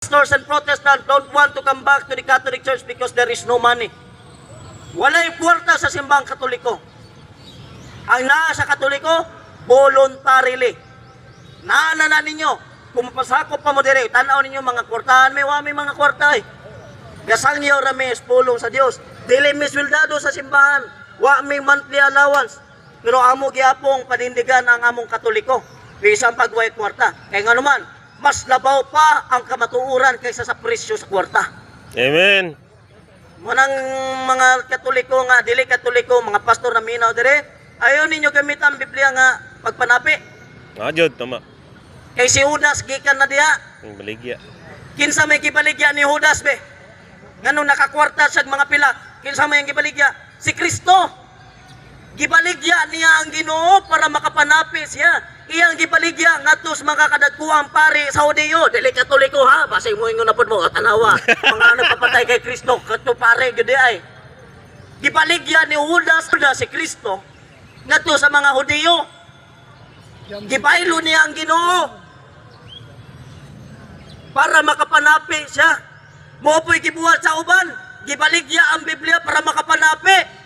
pastors and Protestants don't want to come back to the Catholic Church because there is no money. Walay kwarta sa simbang Katoliko. Ang naa sa Katoliko, voluntarily. Naana na ninyo, pumapasakop pa mo dire, tanaw ninyo mga kwartahan, may wami mga kwarta eh. Gasangyo rami pulong sa Dios. Dili miswildado sa simbahan, wa may monthly allowance. Pero amo giapong panindigan ang among Katoliko. Bisan pagway kwarta. Kaya nga naman, mas labaw pa ang kamatuuran kaysa sa presyo sa kwarta. Amen. Munang mga Katoliko nga, dili Katoliko, mga pastor na minaw dire, ayaw ninyo gamitan ang Biblia nga pagpanapi. Jud tama. Kay si Judas gikan na diha. Ang baligya. Kinsa may gibaligya ni Judas be? Nganong nakakwarta siya mga pila? Kinsa may gibaligya? Si Kristo. Gibaligya niya ang Ginoo para makapanapi siya. Iyang gibaligya ngadto sa mga kadagkuang pari sa Hudiyo, dili Katoliko ha, basay mo ingon na pud mo tanawa. Mga nagpapatay kay Kristo, kadto pare gid ay. Gibaligya ni Judas si Kristo ngadto sa mga Hudiyo. Gibaylo niya ang Ginoo para makapanapi siya. Mo po'y gibuhat sa uban, gibaligya ang Biblia para makapanapi.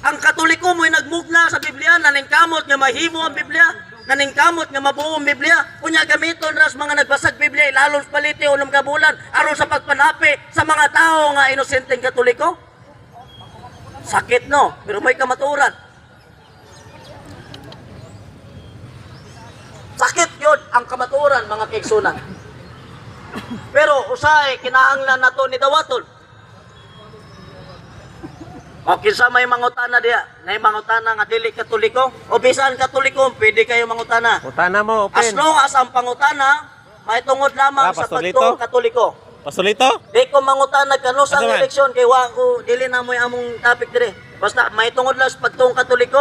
Ang Katoliko mo'y nagmugna sa Biblia, naningkamot nga mahimo ang Biblia, naningkamot nga mabuo ang Biblia, kunya gamiton ras mga nagbasag Biblia, ilalong paliti unom kabulan, aron sa pagpanapi sa mga tao nga inosenteng Katoliko. Sakit no, pero may kamaturan. Sakit yun ang kamaturan mga kaigsunan. Pero usay, kinahanglan na to ni Dawatol. O kinsa may mangutana diya, na mangutana nga dili Katoliko, o bisan Katoliko, pwede kayo mangutana. Utana mo, open. As long as ang pangutana, may tungod lamang sa Pastor Lito? pagtuong Katoliko. Pasolito? Di ko mangutana kanus ang Asa man? eleksyon, kay wa ko, dili na mo among topic dire. Basta may tungod lang sa pagtuong Katoliko,